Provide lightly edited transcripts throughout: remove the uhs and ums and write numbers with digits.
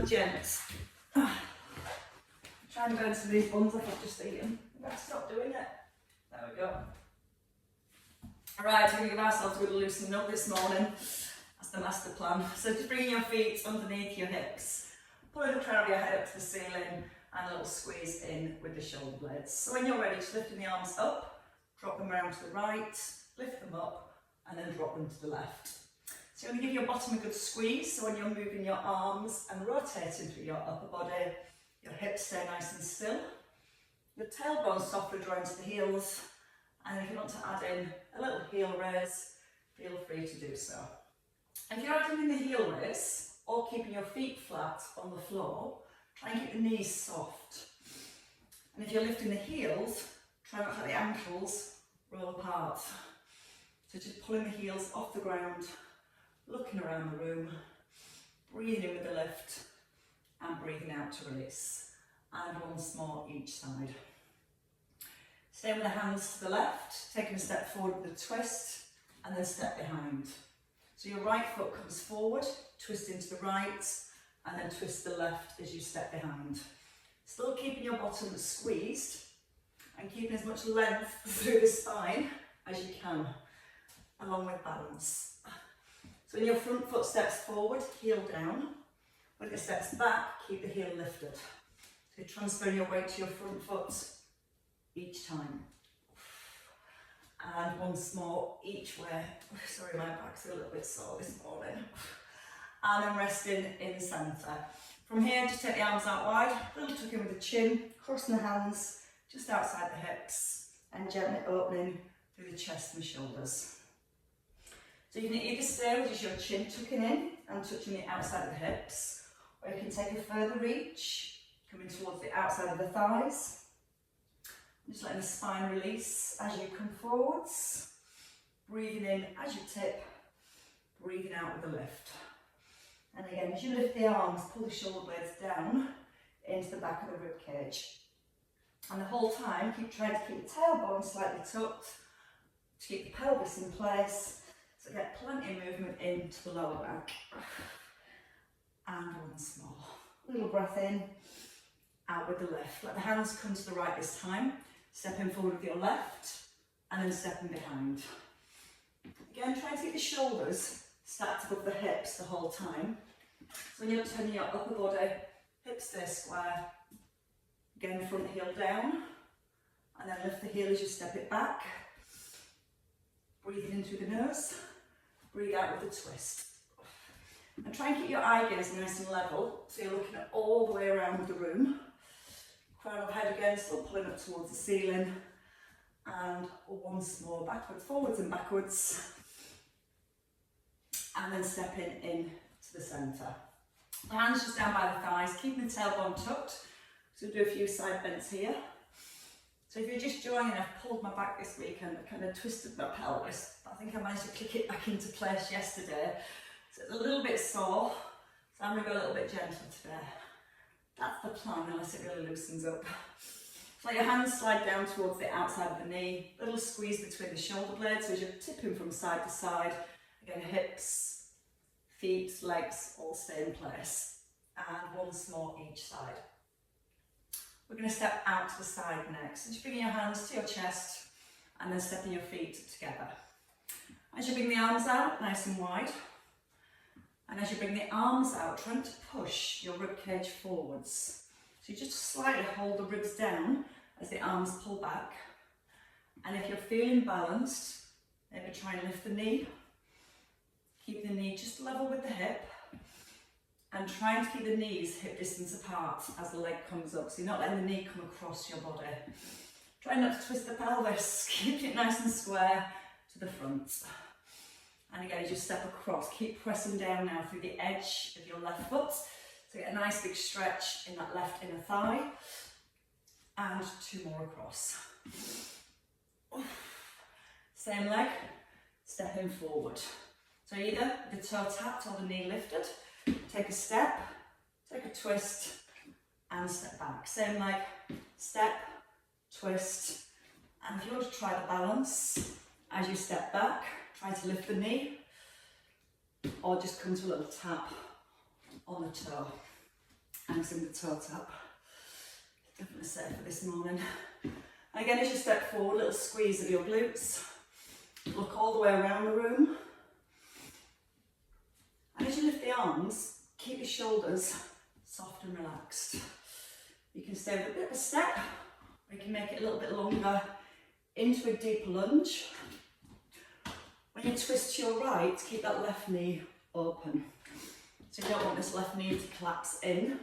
Gents, try and burn some of these buns off I've just eaten. I'm going to stop doing it. There we go. Alright, we're going to give ourselves a good loosening up this morning. That's the master plan. So just bringing your feet underneath your hips, pulling the crown of your head up to the ceiling, and a little squeeze in with the shoulder blades. So when you're ready, just lifting the arms up, drop them around to the right, lift them up, and then drop them to the left. So you're going to give your bottom a good squeeze, so when you're moving your arms and rotating through your upper body, your hips stay nice and still. Your tailbone softly draw into the heels, and if you want to add in a little heel raise, feel free to do so. If you're adding in the heel raise, or keeping your feet flat on the floor, try and keep the knees soft. And if you're lifting the heels, try not to let the ankles roll apart. So just pulling the heels off the ground, looking around the room, breathing in with the lift and breathing out to release. And once more each side. Stay with the hands to the left, taking a step forward with a twist and then step behind. So your right foot comes forward, twist into the right and then twist the left as you step behind. Still keeping your bottom squeezed and keeping as much length through the spine as you can, along with balance. So when your front foot steps forward, heel down. When it steps back, keep the heel lifted. So you're transferring your weight to your front foot each time. And once more, each way. Sorry, my back's a little bit sore this morning. And then resting in the centre. From here, just take the arms out wide, a little tuck in with the chin, crossing the hands just outside the hips, and gently opening through the chest and shoulders. So you can either stay with just your chin tucking in and touching the outside of the hips, or you can take a further reach, coming towards the outside of the thighs. Just letting the spine release as you come forwards. Breathing in as you tip, breathing out with the lift. And again, as you lift the arms, pull the shoulder blades down into the back of the rib cage. And the whole time, keep trying to keep the tailbone slightly tucked, to keep the pelvis in place. So get plenty of movement into the lower back. And once more. Little breath in, out with the lift. Let the hands come to the right this time. Stepping forward with your left, and then stepping behind. Again, try to keep the shoulders stacked above the hips the whole time. So when you're turning your upper body, hips stay square. Again, front heel down, and then lift the heel as you step it back. Breathing in through the nose, breathe out with a twist. And try and keep your eye gaze nice and level, so you're looking at all the way around the room. Crown of head again, still pulling up towards the ceiling. And once more, backwards, forwards and backwards. And then stepping in to the centre. The hands just down by the thighs, keeping the tailbone tucked. So we'll do a few side bends here. So if you're just joining, I've pulled my back this week and kind of twisted my pelvis. I think I managed to kick it back into place yesterday. So it's a little bit sore, so I'm going to go a little bit gentle today. That's the plan, unless it really loosens up. So let your hands slide down towards the outside of the knee, a little squeeze between the shoulder blades, so as you're tipping from side to side. Again, hips, feet, legs all stay in place. And once more each side. We're going to step out to the side next. So just bringing your hands to your chest and then stepping your feet together. As you bring the arms out, nice and wide. And as you bring the arms out, trying to push your rib cage forwards. So you just slightly hold the ribs down as the arms pull back. And if you're feeling balanced, maybe try and lift the knee. Keep the knee just level with the hip. And trying to keep the knees hip distance apart as the leg comes up. So you're not letting the knee come across your body. Try not to twist the pelvis. Keep it nice and square to the front. And again, as you step across, keep pressing down now through the edge of your left foot. So get a nice big stretch in that left inner thigh. And 2 more across. Same leg, stepping forward. So either the toe tapped or the knee lifted. Take a step, take a twist, and step back. Same leg, step, twist. And if you want to try the balance, as you step back, try to lift the knee, or just come to a little tap on the toe. nice in the toe tap. Definitely set for this morning. And again, as you step forward, little squeeze of your glutes. Look all the way around the room. And as you lift the arms, keep your shoulders soft and relaxed. You can stay with a bit of a step, or you can make it a little bit longer into a deeper lunge. When you twist to your right, keep that left knee open. So you don't want this left knee to collapse in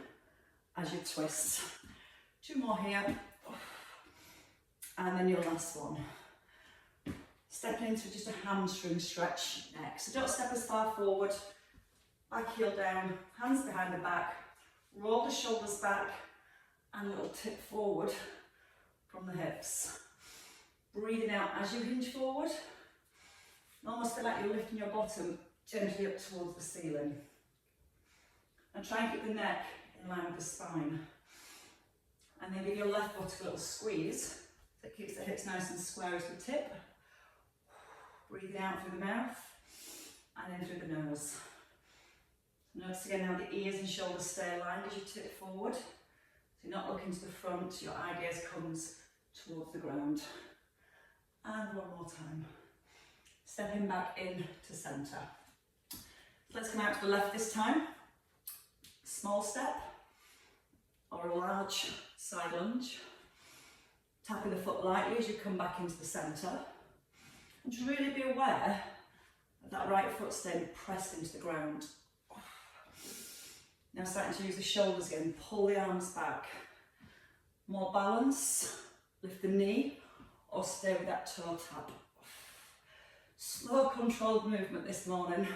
as you twist. 2 more here. And then your last one. Stepping into just a hamstring stretch next. So don't step as far forward. Back heel down, hands behind the back. Roll the shoulders back and a little tip forward from the hips. Breathing out as you hinge forward. Almost feel like you're lifting your bottom gently up towards the ceiling. And try and keep the neck in line with the spine. And then give your left buttock a little squeeze. So it keeps the hips nice and square as the tip. Breathing out through the mouth and in through the nose. Notice again how the ears and shoulders stay aligned as you tip forward. So you're not looking to the front, your eye gaze comes towards the ground. And one more time. Stepping back in to centre. So let's come out to the left this time. Small step or a large side lunge. Tapping the foot lightly as you come back into the centre. And to really be aware of that right foot staying pressed into the ground. Now starting to use the shoulders again, pull the arms back. More balance, lift the knee or stay with that toe tap. Slow controlled movement this morning,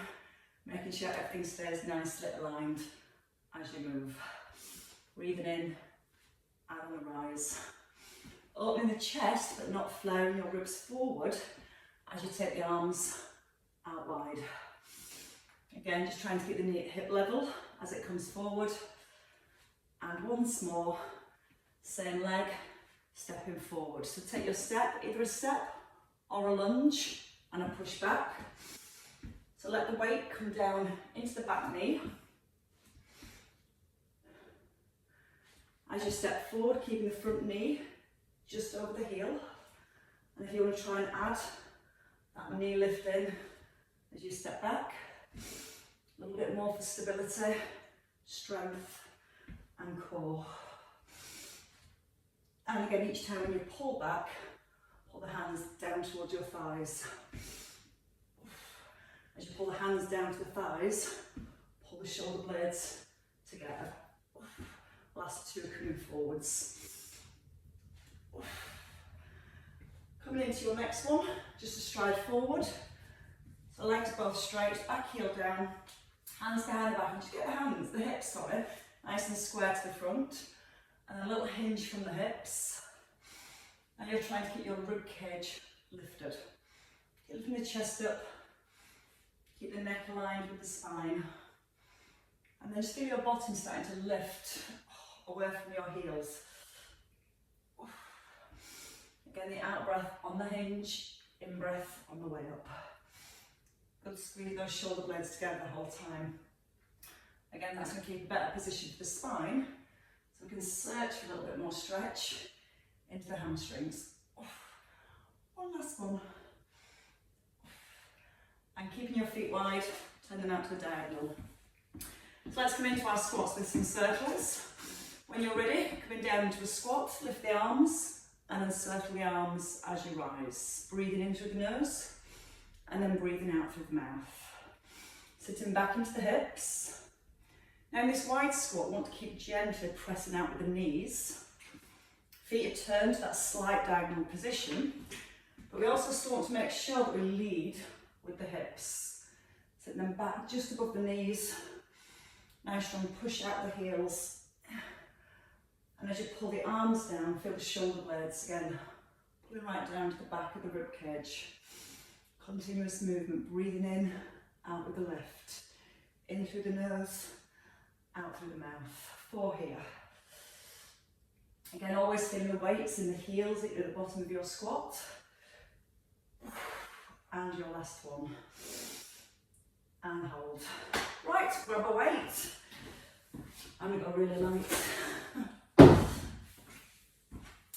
making sure everything stays nicely aligned as you move. Breathing in and on the rise. Opening the chest but not flaring your ribs forward as you take the arms out wide. Again, just trying to keep the knee at hip level as it comes forward. And once more, same leg, stepping forward. So take your step, either a step or a lunge and a push back. So let the weight come down into the back knee. As you step forward, keeping the front knee just over the heel. And if you want to try and add that knee lift in as you step back, a little bit more for stability, strength and core. And again, each time when you pull back, pull the hands down towards your thighs. As you pull the hands down to the thighs, pull the shoulder blades together. Last 2 coming forwards. Coming into your next one, just a stride forward. So legs both straight, back heel down, hands behind the back, and just get the hips, nice and square to the front. And a little hinge from the hips. And you're trying to keep your rib cage lifted. Keep lifting the chest up, keep the neck aligned with the spine. And then just feel your bottom starting to lift away from your heels. Again, the out breath on the hinge, in breath on the way up. Good, squeeze those shoulder blades together the whole time. Again, that's going to keep a better position for the spine. So we can search for a little bit more stretch into the hamstrings. One last one. And keeping your feet wide, turn them out to the diagonal. So let's come into our squats with some circles. When you're ready, coming down into a squat, lift the arms and then circle the arms as you rise. Breathing in through the nose and then breathing out through the mouth. Sitting back into the hips. Now in this wide squat, we want to keep gently pressing out with the knees. Feet are turned to that slight diagonal position, but we also still want to make sure that we lead with the hips. Sitting them back just above the knees. Nice strong push out the heels. And as you pull the arms down, feel the shoulder blades again, pulling right down to the back of the rib cage. Continuous movement, breathing in, out with the lift. In through the nose, out through the mouth. 4 here. Again, always feeling the weights in the heels at the bottom of your squat. And your last one. And hold. Right, grab a weight. I'm going to go really light.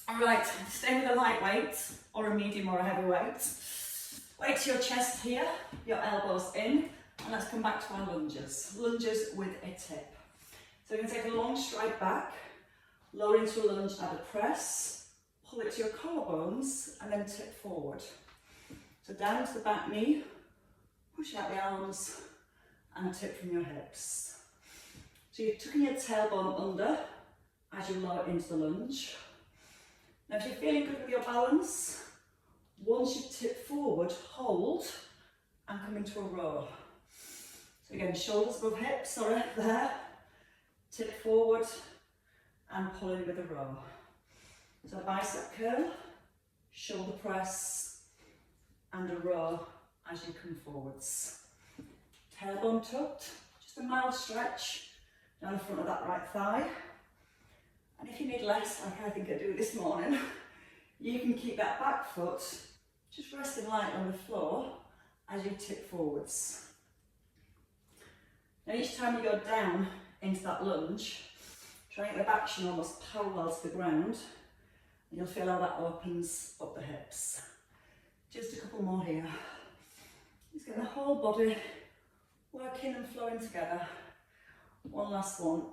Alright, stay with a light weight, or a medium or a heavy weight. Weight to your chest here, your elbows in, and let's come back to our lunges. Lunges with a tip. So you're going to take a long stride back, lower into a lunge at a press, pull it to your collarbones, and then tip forward. So down to the back knee, push out the arms, and tip from your hips. So you're tucking your tailbone under as you lower into the lunge. Now if you're feeling good with your balance, once you tip forward, hold and come into a row. So again, shoulders above hips, sorry, there. Tip forward and pull in with a row. So bicep curl, shoulder press and a row as you come forwards. Tailbone tucked, just a mild stretch down the front of that right thigh. And if you need less, like I think I do this morning, you can keep that back foot just resting light on the floor as you tip forwards. Now each time you go down into that lunge, try and get the back shin almost parallel to the ground, and you'll feel how that opens up the hips. Just a couple more here. Just get the whole body working and flowing together. One last one.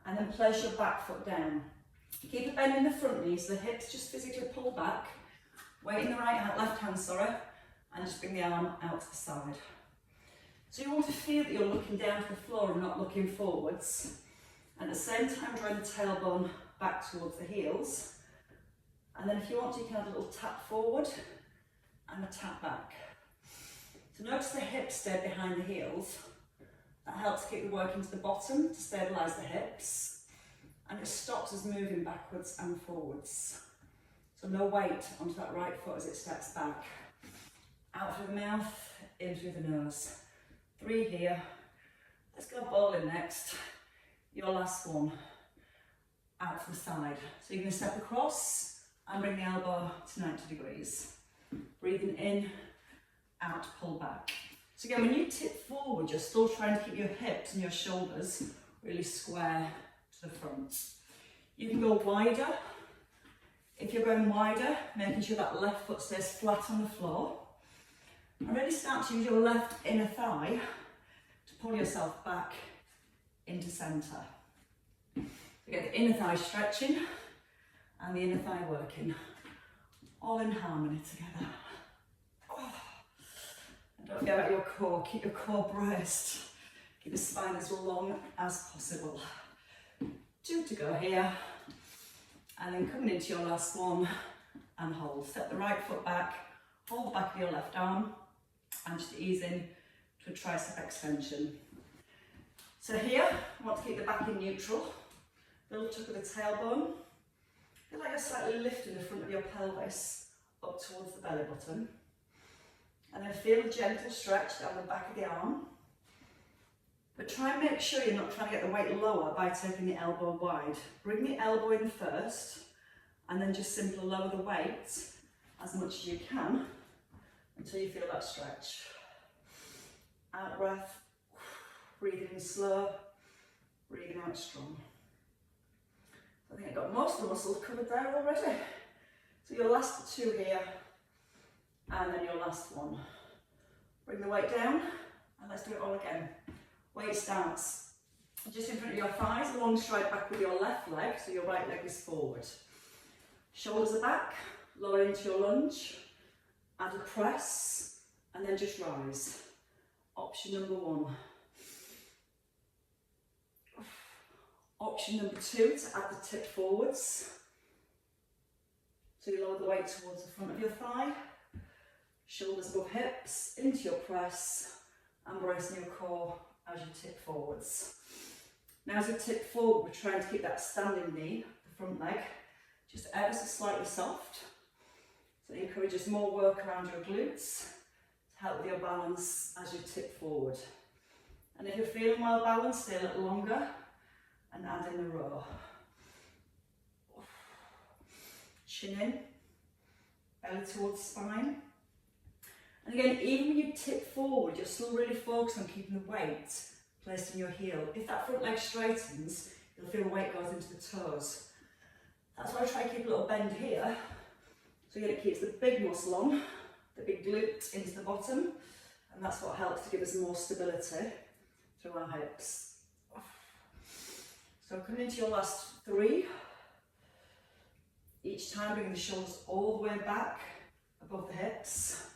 And then place your back foot down. Keep a bend in the front knee so the hips just physically pull back. Weight in the left hand, and just bring the arm out to the side. So you want to feel that you're looking down to the floor and not looking forwards. And at the same time, drawing the tailbone back towards the heels. And then if you want to, you can add a little tap forward and a tap back. So notice the hips stay behind the heels. That helps keep the work into the bottom to stabilise the hips. And it stops us moving backwards and forwards. So no weight onto that right foot as it steps back. Out through the mouth, in through the nose. 3 here. Let's go bowling next. Your last one. Out to the side. So you're going to step across and bring the elbow to 90 degrees. Breathing in, out, pull back. So again, when you tip forward, you're still trying to keep your hips and your shoulders really square to the front. You can go wider. If you're going wider, making sure that left foot stays flat on the floor. And really start to use your left inner thigh to pull yourself back into centre. So get the inner thigh stretching and the inner thigh working, all in harmony together. Oh. And don't forget about your core, keep your core braced. Keep the spine as long as possible. 2 to go here. And then coming into your last one and hold. Step the right foot back, hold the back of your left arm and just ease in to a tricep extension. So here, I want to keep the back in neutral. Little tuck of the tailbone. Feel like you're slightly lifting the front of your pelvis up towards the belly button. And then feel a gentle stretch down the back of the arm. But try and make sure you're not trying to get the weight lower by taking the elbow wide. Bring the elbow in first, and then just simply lower the weight as much as you can until you feel that stretch. Out breath, breathing in slow, breathing out strong. I think I've got most of the muscles covered there already. So your last 2 here, and then your last one. Bring the weight down, and let's do it all again. Weight starts just in front of your thighs, a long stride back with your left leg, so your right leg is forward. Shoulders are back, lower into your lunge, add a press, and then just rise. Option number 1. Option number 2, to add the tip forwards. So you lower the weight towards the front of your thigh, shoulders above hips, into your press, and bracing your core as you tip forwards. Now as we tip forward, we're trying to keep that standing knee, the front leg, just ever so slightly soft. So it encourages more work around your glutes to help with your balance as you tip forward. And if you're feeling well balanced, stay a little longer and add in the row. Chin in, belly towards spine. And again, even when you tip forward, you're still really focused on keeping the weight placed in your heel. If that front leg straightens, you'll feel the weight goes into the toes. That's why I try to keep a little bend here. So again, it keeps the big muscle on, the big glute into the bottom, and that's what helps to give us more stability through our hips. So coming into your last 3. Each time bringing the shoulders all the way back above the hips.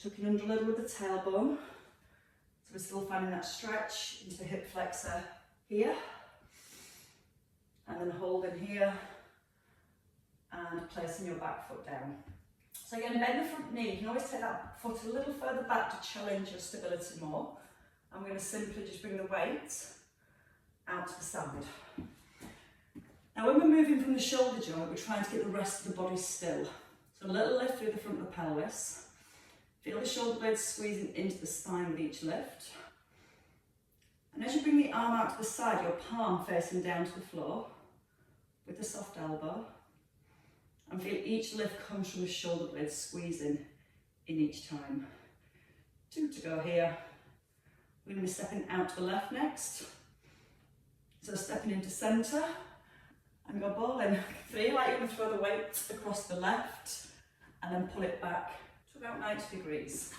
Tucking under a little with the tailbone. So we're still finding that stretch into the hip flexor here. And then holding here and placing your back foot down. So again, bend the front knee. You can always take that foot a little further back to challenge your stability more. I'm going to simply just bring the weight out to the side. Now when we're moving from the shoulder joint, we're trying to get the rest of the body still. So a little lift through the front of the pelvis. Feel the shoulder blades squeezing into the spine with each lift. And as you bring the arm out to the side, your palm facing down to the floor with the soft elbow. And feel each lift comes from the shoulder blades squeezing in each time. 2 to go here. We're going to be stepping out to the left next. So stepping into centre and go bowling. Feel like you're going to throw the weight across the left and then pull it back to about 90 degrees.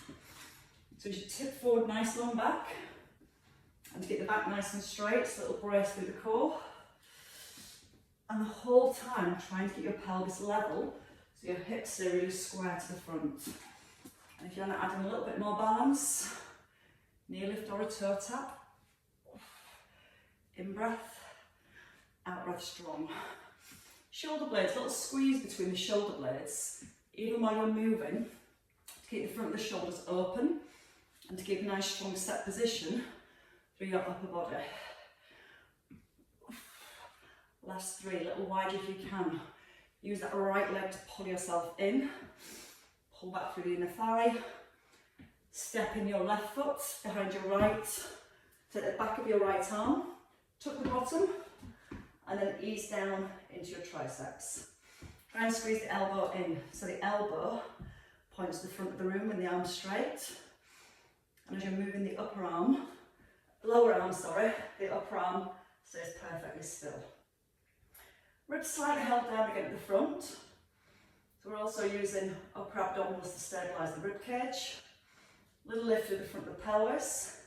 So as you tip forward, nice long back, and to get the back nice and straight, so little brace through the core. And the whole time trying to get your pelvis level so your hips are really square to the front. And if you want to add in a little bit more balance, knee lift or a toe tap. In breath, out breath strong. Shoulder blades, little squeeze between the shoulder blades, even while you're moving, to keep the front of the shoulders open and to keep a nice strong set position through your upper body. Last 3, a little wider if you can. Use that right leg to pull yourself in. Pull back through the inner thigh. Step in your left foot behind your right. Take the back of your right arm. Tuck the bottom. And then ease down into your triceps. Try and squeeze the elbow in. So the elbow points to the front of the room and the arm straight. And as you're moving the upper arm, the upper arm stays perfectly still. Ribs slightly held down again at the front. So we're also using upper abdominals to stabilise the rib cage. Little lift through the front of the pelvis.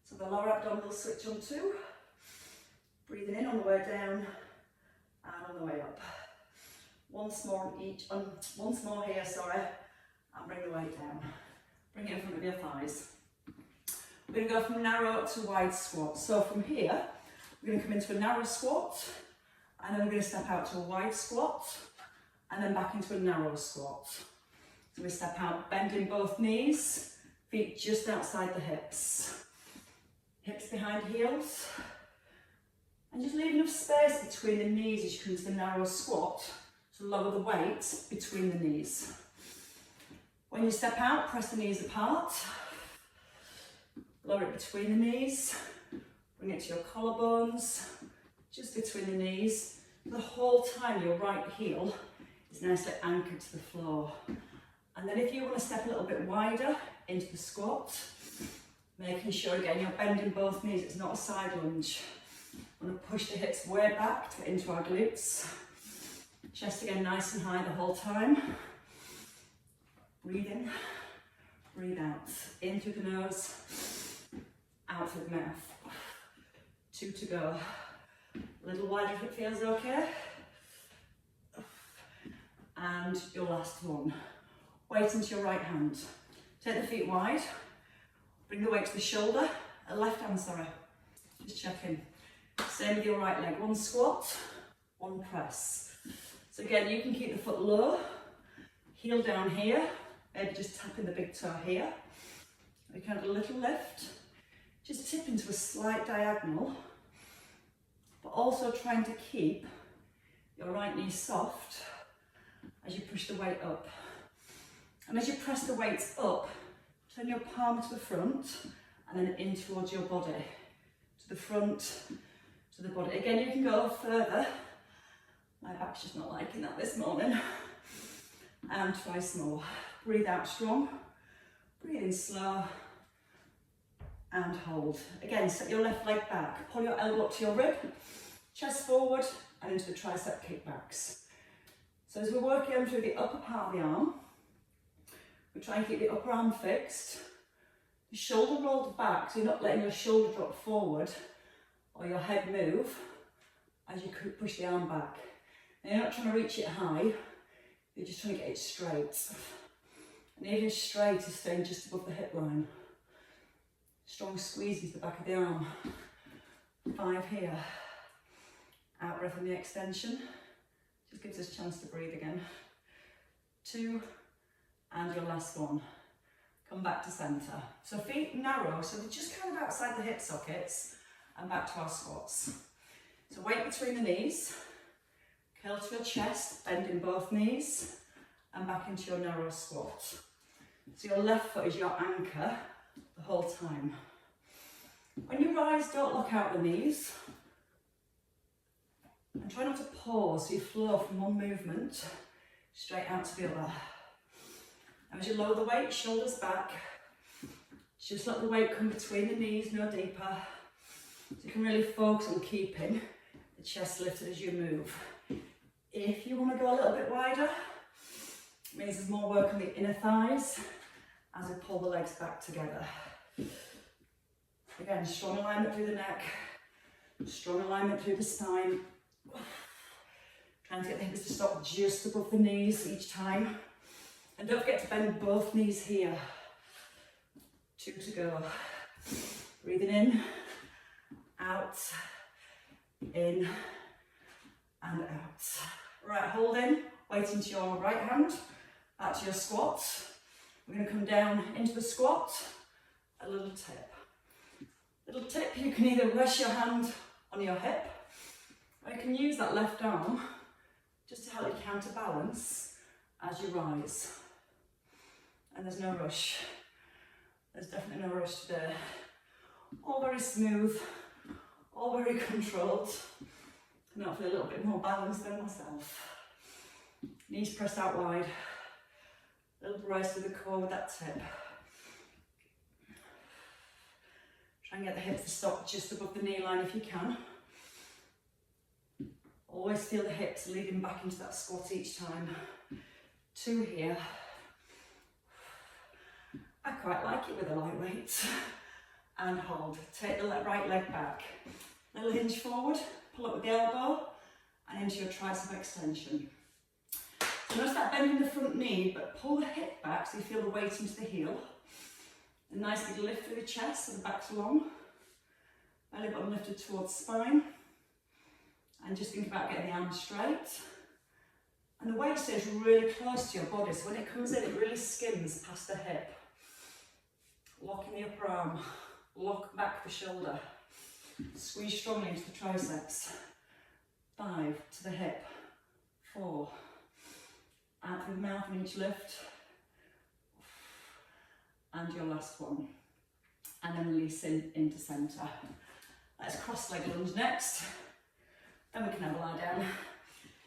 So the lower abdominals switch on too. Breathing in on the way down and on the way up. Once more here, and bring the weight down. Bring it in front of your thighs. We're going to go from narrow to wide squat. So from here, we're going to come into a narrow squat, and then we're going to step out to a wide squat, and then back into a narrow squat. So we step out, bending both knees, feet just outside the hips. Hips behind heels. And just leave enough space between the knees as you come to the narrow squat to lower the weight between the knees. When you step out, press the knees apart. Lower it between the knees. Bring it to your collarbones, just between the knees. The whole time your right heel is nicely anchored to the floor. And then if you want to step a little bit wider into the squat, making sure again you're bending both knees, it's not a side lunge. I'm going to push the hips way back to get into our glutes. Chest again nice and high the whole time. Breathe in, breathe out. In through the nose, out through the mouth. 2 to go. A little wider if it feels okay. And your last one. Weight into your right hand. Take the feet wide. Bring the weight to the shoulder. Left hand, sorry. Just checking. Same with your right leg. 1 squat, 1 press. So again, you can keep the foot low, heel down here, maybe just tapping the big toe here. We can have a little lift, just tip into a slight diagonal, but also trying to keep your right knee soft as you push the weight up. And as you press the weights up, turn your palm to the front and then in towards your body, to the front, to the body. Again, you can go further. My back's just not liking that this morning. And twice more. Breathe out strong. Breathe in slow and hold. Again, set your left leg back, pull your elbow up to your rib, chest forward and into the tricep kickbacks. So as we're working through the upper part of the arm, we try and keep the upper arm fixed, the shoulder rolled back so you're not letting your shoulder drop forward or your head move as you push the arm back. And you're not trying to reach it high, you're just trying to get it straight. And even straight is staying just above the hip line. Strong squeeze into the back of the arm. 5 here. Out breath in the extension. Just gives us a chance to breathe again. 2, and your last one. Come back to centre. So feet narrow, so they're just kind of outside the hip sockets, and back to our squats. So weight between the knees, curl to your chest, bend in both knees, and back into your narrow squat. So your left foot is your anchor the whole time. When you rise, don't look out the knees. And try not to pause, so you flow from one movement straight out to the other. Now as you lower the weight, shoulders back. Just let the weight come between the knees, no deeper. So you can really focus on keeping the chest lifted as you move. If you want to go a little bit wider, it means there's more work on the inner thighs as we pull the legs back together. Again, strong alignment through the neck, strong alignment through the spine. Trying to get the hips to stop just above the knees each time. And don't forget to bend both knees here. 2 to go. Breathing in, out, in, and out. Right, hold in, weight into your right hand, back to your squat. We're going to come down into the squat, a little tip. Little tip, you can either rest your hand on your hip, or you can use that left arm just to help you counterbalance as you rise. And there's no rush. There's definitely no rush today. All very smooth, all very controlled, and hopefully a little bit more balanced than myself. Knees pressed out wide. Little rise to the core with that tip. Try and get the hips to stop just above the knee line if you can. Always feel the hips leading back into that squat each time. 2 here. I quite like it with a light weight. And hold. Take the right leg back. Little hinge forward, pull up with the elbow, and into your tricep extension. So notice that bend in the front knee, but pull the hip back so you feel the weight into the heel. A nice big lift through the chest so the back's long. Belly button lifted towards spine. And just think about getting the arms straight. And the weight stays really close to your body, so when it comes in, it really skims past the hip. Lock in the upper arm, lock back the shoulder. Squeeze strongly into the triceps. 5 to the hip. 4. Out through the mouth in each lift. And your last one. And then releasing into centre. Let's cross leg lunge next. Then we can have a lie down.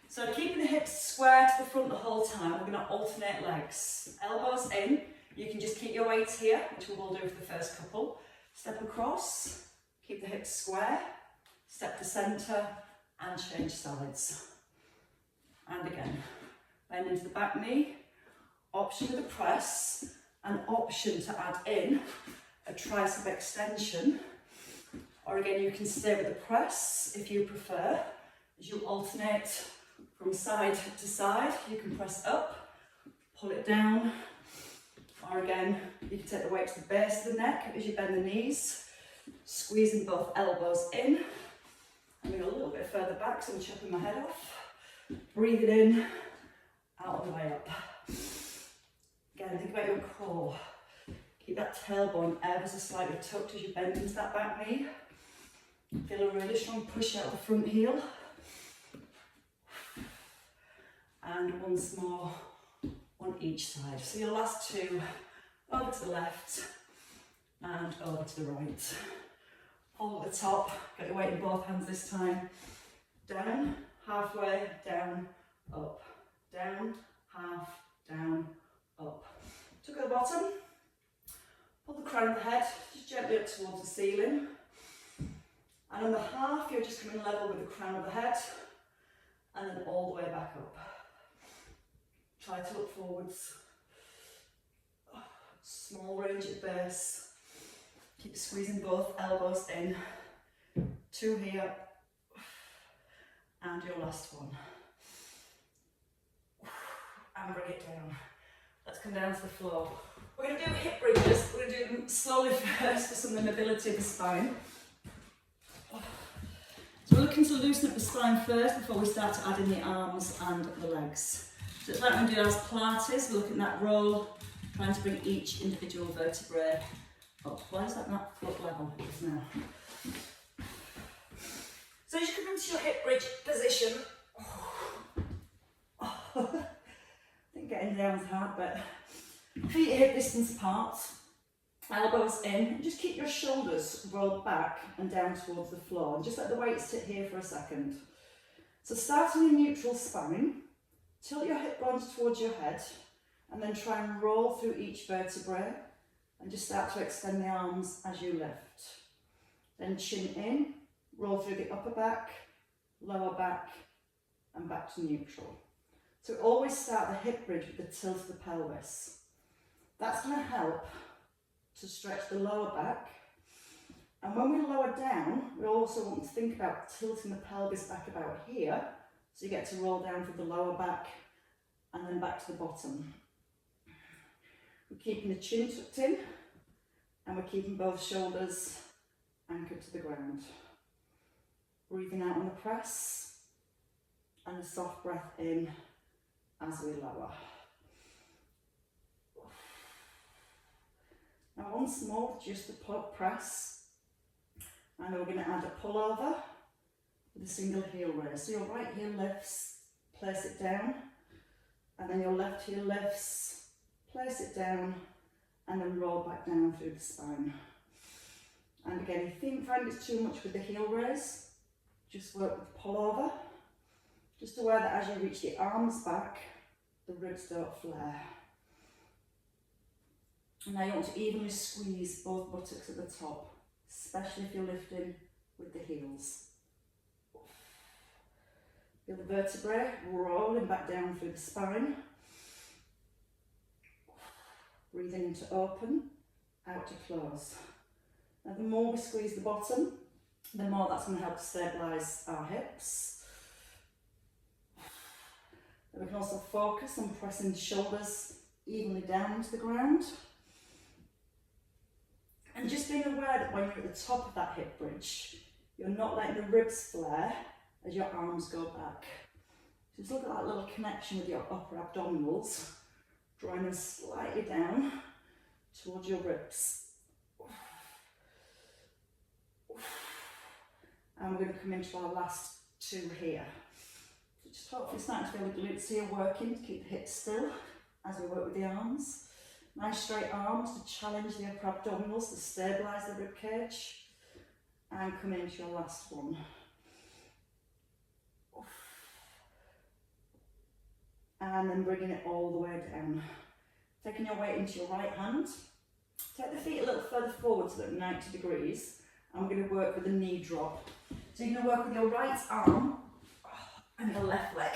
So keeping the hips square to the front the whole time, we're going to alternate legs. Elbows in, you can just keep your weight here, which we will do for the first couple. Step across, keep the hips square, step to centre and change sides. And again, bend into the back knee, option with a press, and option to add in a tricep extension. Or again, you can stay with the press if you prefer. As you alternate from side to side, you can press up, pull it down, or again, you can take the weight to the base of the neck as you bend the knees, squeezing both elbows in. I'm going a little bit further back, so I'm chopping my head off. Breathe it in, out and way up. Again, think about your core. Keep that tailbone ever so slightly tucked as you bend into that back knee. Feel a really strong push out the front heel. And once more on each side. So your last 2, over to the left and over to the right. Hold at the top, get your weight in both hands this time. Down, halfway, down, up. Down, half, down, up. To the bottom. Pull the crown of the head just gently up towards the ceiling. And on the half, you're just coming level with the crown of the head and then all the way back up. Try to look forwards. Small range at base. Keep squeezing both elbows in. 2 here. And your last one. And bring it down. Let's come down to the floor. We're going to do hip bridges. We're going to do them slowly first for some of the mobility of the spine. So we're looking to loosen up the spine first before we start to add in the arms and the legs. So it's like when we do as Pilates, we're looking at that roll, trying to bring each individual vertebrae up. Why does that not look level now? So as you come into your hip bridge position, I think getting down is hard, but feet hip distance apart, elbows in, and just keep your shoulders rolled back and down towards the floor, and just let the weight sit here for a second. So starting in neutral spine, tilt your hip bones towards your head, and then try and roll through each vertebrae, and just start to extend the arms as you lift. Then chin in, roll through the upper back, lower back, and back to neutral. So always start the hip bridge with the tilt of the pelvis. That's going to help to stretch the lower back. And when we lower down, we also want to think about tilting the pelvis back about here, so you get to roll down through the lower back and then back to the bottom. We're keeping the chin tucked in, and we're keeping both shoulders anchored to the ground. Breathing out on the press, and a soft breath in as we lower. Now once more, just the press, and we're going to add a pullover with a single heel raise. So your right heel lifts, place it down, and then your left heel lifts, place it down, and then roll back down through the spine. And again, if you find it's too much with the heel raise, just work with pullover. Just aware that as you reach the arms back, the ribs don't flare. And now you want to evenly squeeze both buttocks at the top, especially if you're lifting with the heels. Feel the vertebrae rolling back down through the spine. Breathing in to open, out to close. Now the more we squeeze the bottom, the more that's going to help stabilise our hips. Then we can also focus on pressing the shoulders evenly down into the ground. And just being aware that when you're at the top of that hip bridge, you're not letting the ribs flare as your arms go back. So just look at that little connection with your upper abdominals, drawing them slightly down towards your ribs. And we're going to come into our last 2 here. So just hopefully starting to feel the glutes here working to keep the hips still as we work with the arms. Nice straight arms to challenge the upper abdominals, to stabilise the rib cage. And come into your last one. And then bringing it all the way down. Taking your weight into your right hand. Take the feet a little further forward so that 90 degrees. And we're going to work with a knee drop. So you're going to work with your right arm and your left leg.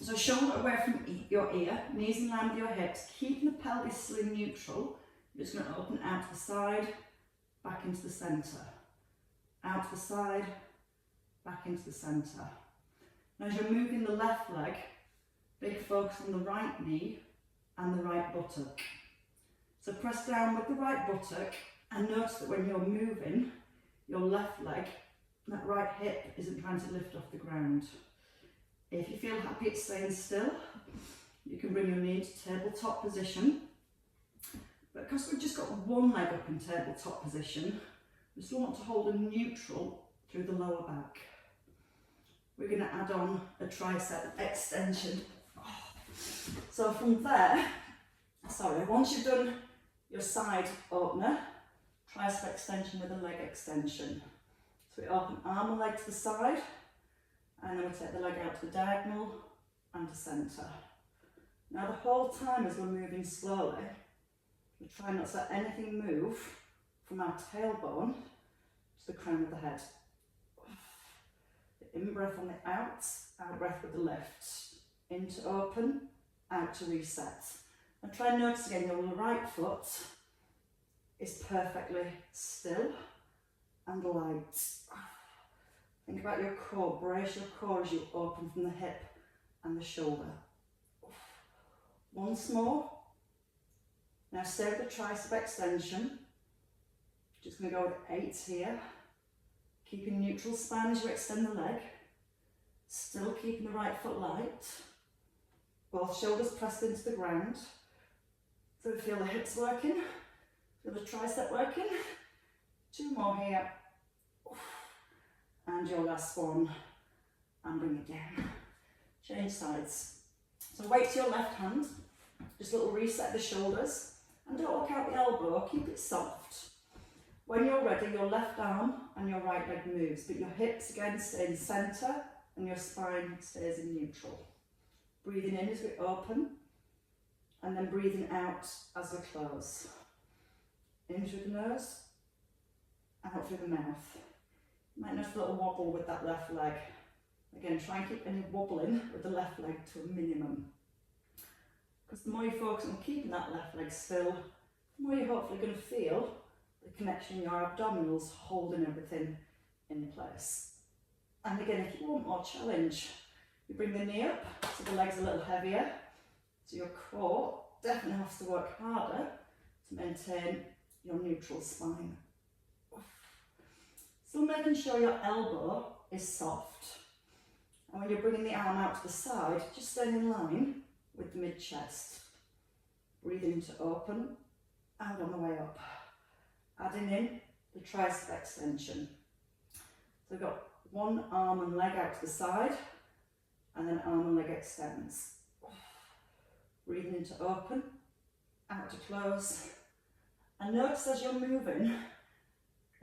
So shoulder away from your ear, knees in line with your hips, keeping the pelvis still in neutral. You're just going to open out to the side, back into the centre. Out to the side, back into the centre. Now as you're moving the left leg, big focus on the right knee and the right buttock. So press down with the right buttock and notice that when you're moving your left leg, that right hip isn't trying to lift off the ground. If you feel happy at staying still, you can bring your knee to tabletop position. But because we've just got one leg up in tabletop position, we still want to hold a neutral through the lower back. We're going to add on a tricep extension. So from there, once you've done your side opener, tricep extension with a leg extension. So we open arm and leg to the side, and then we take the leg out to the diagonal and to centre. Now the whole time as we're moving slowly, We try not to let anything move from our tailbone to the crown of the head. The in breath on the out breath with the lift. In to open, out to reset. And try and notice again your right foot is perfectly still and light. Think about your core, brace your core as you open from the hip and the shoulder. Once more. Now stay with the tricep extension. Just going to go with 8 here. Keeping neutral spine as you extend the leg. Still keeping the right foot light. Both shoulders pressed into the ground. So feel the hips working. Feel the tricep working. 2 more here. And your last one. And bring it down. Change sides. So weight to your left hand. Just a little reset the shoulders. And don't look out the elbow. Keep it soft. When you're ready, your left arm and your right leg moves. But your hips again stay in centre. And your spine stays in neutral. Breathing in as we open. And then breathing out as we close. In through the nose. Out through the mouth. You might notice a little wobble with that left leg. Again, try and keep any wobbling with the left leg to a minimum. Because the more you focus on keeping that left leg still, the more you're hopefully going to feel the connection in your abdominals holding everything in place. And again, if you want more challenge, you bring the knee up so the leg's a little heavier. So your core definitely has to work harder to maintain your neutral spine. Still making sure your elbow is soft. And when you're bringing the arm out to the side, just staying in line with the mid-chest. Breathing to open, out on the way up. Adding in the tricep extension. So we've got one arm and leg out to the side, and then arm and leg extends. Breathing into open, out to close. And notice as you're moving,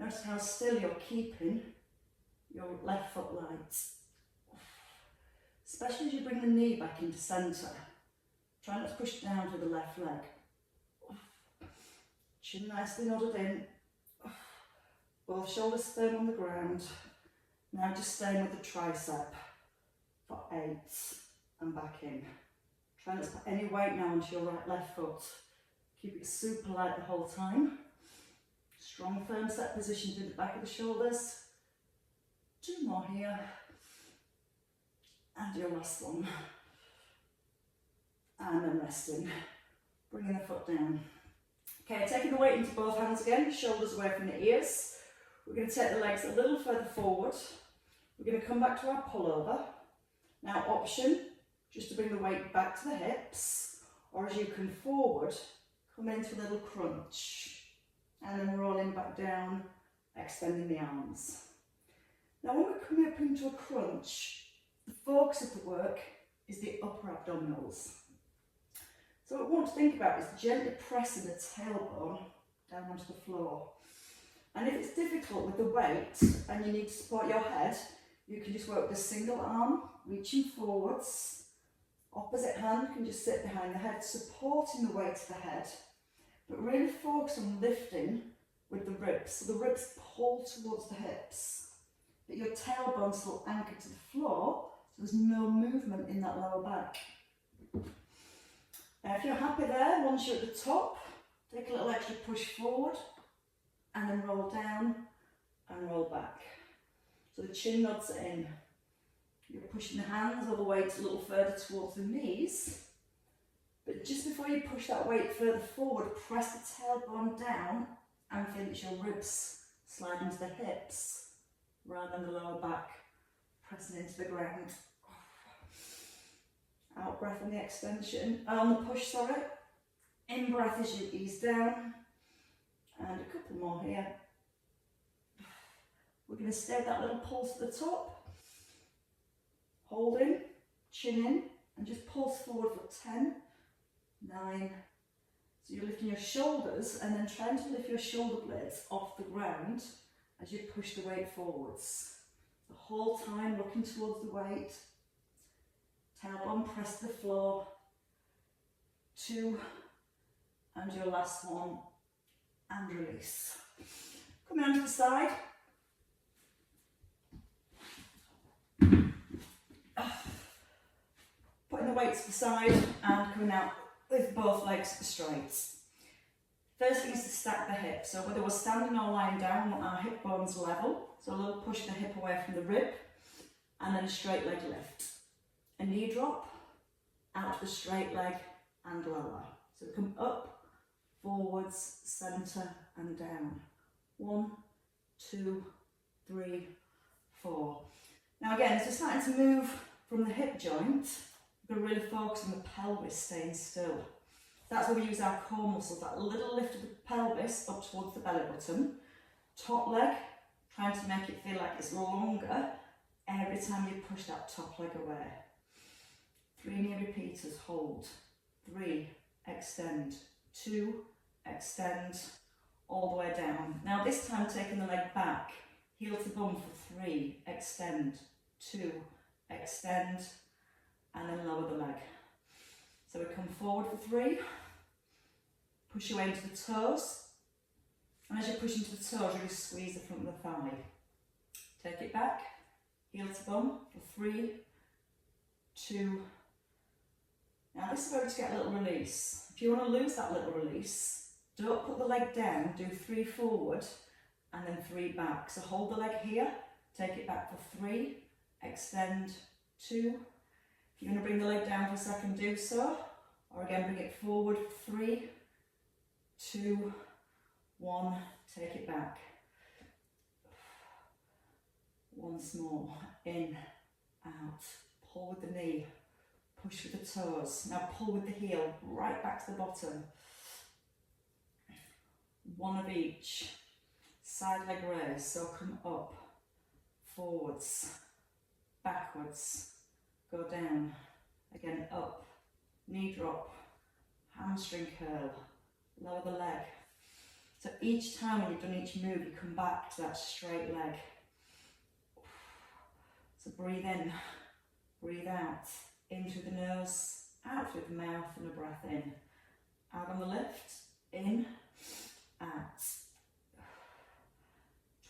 notice how still you're keeping your left foot light. Especially as you bring the knee back into centre. Try not to push down to the left leg. Chin nicely nodded in. Both shoulders firm on the ground. Now just staying with the tricep for 8 and back in. Try not to put any weight now onto your right left foot. Keep it super light the whole time. Strong firm set position through the back of the shoulders. 2 more here. And your last one. And then resting. Bringing the foot down. Okay, taking the weight into both hands again, shoulders away from the ears. We're going to take the legs a little further forward. We're going to come back to our pullover. Now option, just to bring the weight back to the hips, or as you come forward, come into a little crunch. And then rolling back down, extending the arms. Now when we're coming up into a crunch, the focus of the work is the upper abdominals. So what we want to think about is gently pressing the tailbone down onto the floor. And if it's difficult with the weight and you need to support your head, you can just work with a single arm, reaching forwards. Opposite hand can just sit behind the head, supporting the weight of the head. But really focus on lifting with the ribs. So the ribs pull towards the hips. But your tailbone's still anchored to the floor, so there's no movement in that lower back. Now if you're happy there, once you're at the top, take a little extra push forward and then roll down and roll back. So the chin nods in. You're pushing the hands or the weight a little further towards the knees. But just before you push that weight further forward, press the tailbone down and feel that your ribs slide into the hips rather than the lower back pressing into the ground. Out breath on the extension, on the push, sorry. In breath as you ease down. And a couple more here. We're going to stay with that little pulse at the top. Hold in, chin in, and just pulse forward for 10, 9. So you're lifting your shoulders and then trying to lift your shoulder blades off the ground as you push the weight forwards. The whole time looking towards the weight. Tailbone press to the floor. 2, and your last one, and release. Coming onto the side. Putting the weights to the side and coming out with both legs straight. First thing is to stack the hips. So whether we're standing or lying down, we want our hip bones level. So a little push the hip away from the rib, and then a straight leg lift. A knee drop, out to the straight leg and lower. So we come up, forwards, centre and down. 1, 2, 3, 4. Now again, as we're starting to move from the hip joint, we're going to really focus on the pelvis staying still. That's where we use our core muscles, that little lift of the pelvis up towards the belly button. Top leg, trying to make it feel like it's longer every time you push that top leg away. 3 knee repeaters, hold. 3, extend. 2, extend, all the way down. Now this time taking the leg back, heel to bum for 3, extend. 2, extend, and then lower the leg. So we come forward for 3, push your way into the toes, and as you push into the toes, really squeeze the front of the thigh. Take it back, heel to bum for 3, 2. Now this is where we just get a little release. If you want to lose that little release, don't put the leg down, do 3 forward, and then 3 back. So hold the leg here, take it back for 3, extend, 2. If you want to bring the leg down for a second, do so. Or again, bring it forward, 3, 2, 1, take it back. Once more, in, out, pull with the knee, push with the toes. Now pull with the heel, right back to the bottom. 1 of each. Side leg raise, so come up, forwards, backwards, go down, again up, knee drop, hamstring curl, lower the leg. So each time when you've done each move, you come back to that straight leg. So breathe in, breathe out, in through the nose, out through the mouth, and a breath in. Out on the lift, in, out.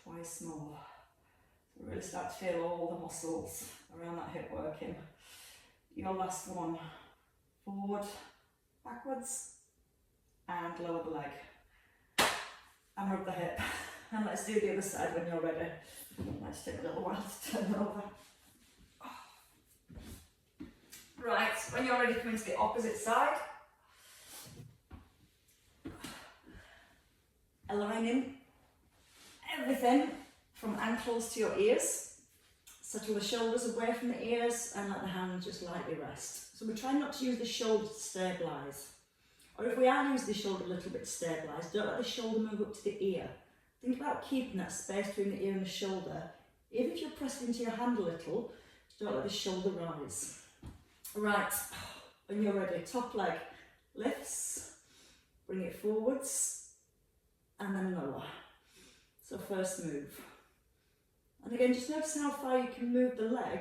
Twice more. So really start to feel all the muscles around that hip working. Your last one. Forward, backwards, and lower the leg. And rub the hip. And let's do the other side when you're ready. Let's take a little while to turn over. Right, when you're ready, come into the opposite side. Aligning everything from ankles to your ears. Settle the shoulders away from the ears and let the hands just lightly rest. So we try not to use the shoulder to stabilise. Or if we are using the shoulder a little bit to stabilise, don't let the shoulder move up to the ear. Think about keeping that space between the ear and the shoulder. Even if you're pressing into your hand a little, don't let the shoulder rise. Right, when you're ready, top leg lifts, bring it forwards, and then lower. So first move. And again, just notice how far you can move the leg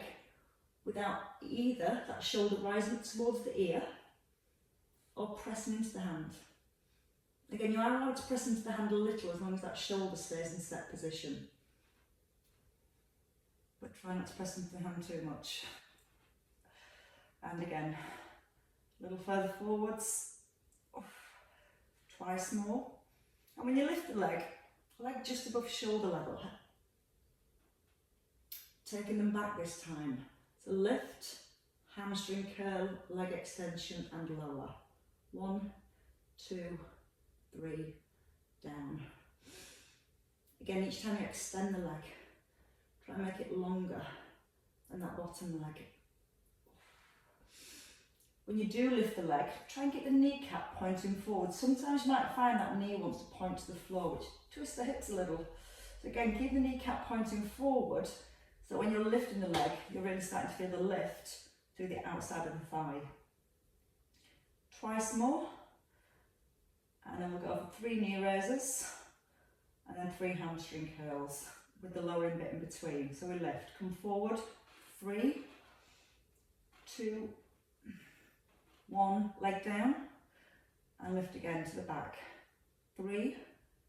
without either that shoulder rising towards the ear or pressing into the hand. Again, you are allowed to press into the hand a little as long as that shoulder stays in set position. But try not to press into the hand too much. And again, a little further forwards, twice more. And when you lift the leg just above shoulder level, taking them back this time. So lift, hamstring curl, leg extension and lower. 1, 2, 3, down. Again, each time you extend the leg, try and make it longer than that bottom leg. When you do lift the leg, try and get the kneecap pointing forward. Sometimes you might find that knee wants to point to the floor, which twists the hips a little. So again, keep the kneecap pointing forward, so when you're lifting the leg, you're really starting to feel the lift through the outside of the thigh. Twice more, and then we'll go for 3 knee raises, and then 3 hamstring curls with the lowering bit in between. So we lift, come forward, 3, 2, 1, leg down, and lift again to the back. 3.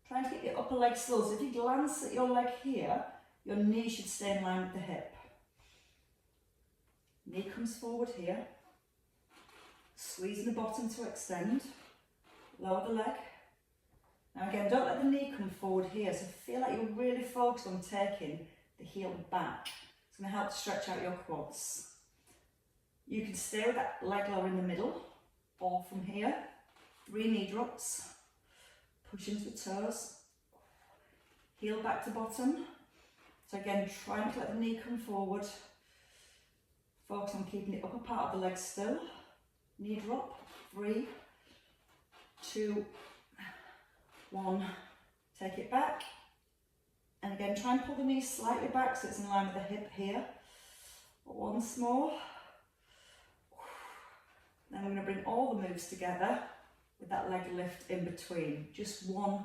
Try and keep your upper leg still. So if you glance at your leg here, your knee should stay in line with the hip. Knee comes forward here. Squeezing the bottom to extend. Lower the leg. Now again, don't let the knee come forward here. So feel like you're really focused on taking the heel back. It's going to help stretch out your quads. You can stay with that leg lower in the middle, or from here, 3 knee drops. Push into the toes. Heel back to bottom. So again, try not to let the knee come forward. Focus on keeping the upper part of the leg still. Knee drop. 3, 2, 1. Take it back. And again, try and pull the knee slightly back so it's in line with the hip here. Once more. Then we're going to bring all the moves together with that leg lift in between. Just one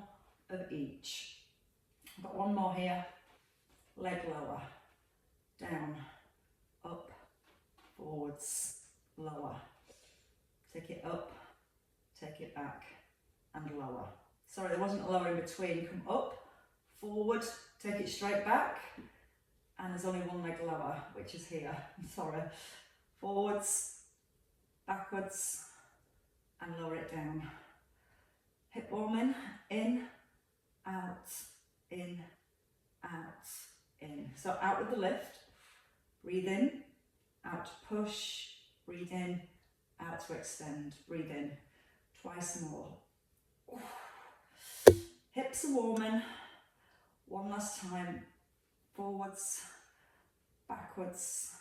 of each. I've got one more here. Leg lower, down, up, forwards, lower. Take it up, take it back, and lower. Sorry, there wasn't a lower in between. Come up, forward, take it straight back, and there's only one leg lower, which is here. I'm sorry. Forwards, backwards, and lower it down. Hip warming, in, out, in, out, in. So out with the lift, breathe in, out to push, breathe in, out to extend, breathe in, twice more. Hips are warming, one last time, forwards, backwards,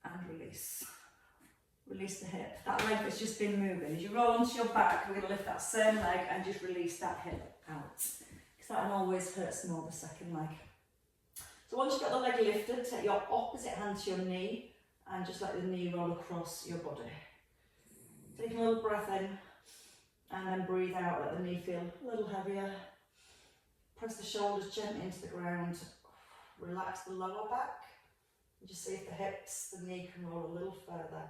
and release. Release the hip. That leg that's just been moving. As you roll onto your back, we're going to lift that same leg and just release that hip out. Because that one always hurts more, the second leg. So once you've got the leg lifted, take your opposite hand to your knee and just let the knee roll across your body. Take a little breath in and then breathe out, let the knee feel a little heavier. Press the shoulders gently into the ground. Relax the lower back. And just see if the hips, the knee can roll a little further.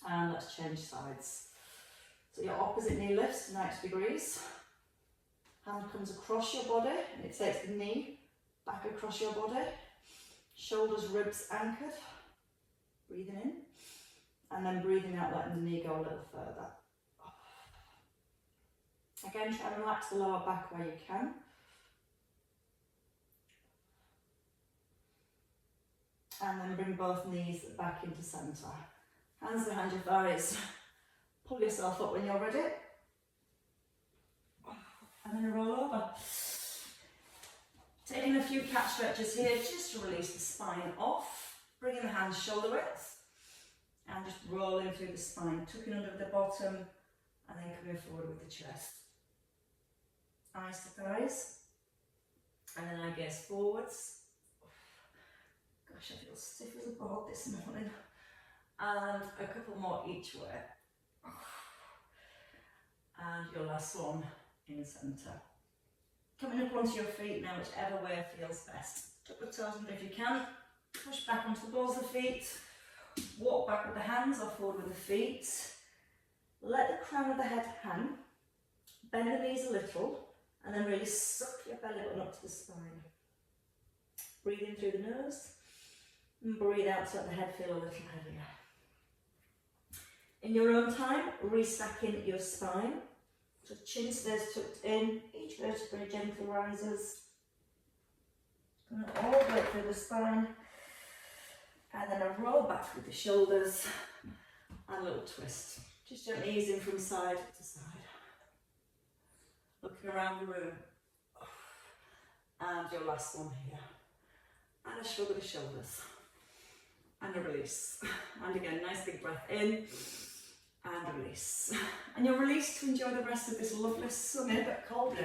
And let's change sides. So your opposite knee lifts to 90 degrees. Hand comes across your body and it takes the knee back across your body. Shoulders, ribs anchored. Breathing in. And then breathing out, letting the knee go a little further. Again, try and relax the lower back where you can. And then bring both knees back into centre. Hands behind your thighs. Pull yourself up when you're ready. And then roll over. Taking a few cat stretches here just to release the spine off. Bringing the hands shoulder width. And just rolling through the spine. Tucking under the bottom. And then coming forward with the chest. Eyes to thighs. And then I gaze forwards. Gosh, I feel stiff as a board this morning. And a couple more each way. And your last one in centre. Coming up onto your feet now, whichever way feels best. Tuck the toes under if you can. Push back onto the balls of the feet. Walk back with the hands or forward with the feet. Let the crown of the head hang. Bend the knees a little. And then really suck your belly button up to the spine. Breathe in through the nose. And breathe out to let the head feel a little heavier. In your own time, restacking your spine. So chin stays tucked in, each vertebrae gently rises. And all the way through the spine. And then a roll back with the shoulders and a little twist. Just gently easing from side to side. Looking around the room. And your last one here. And a shrug of the shoulders. And a release. And again, nice big breath in. And a release. And you're released to enjoy the rest of this lovely sunny but cold day.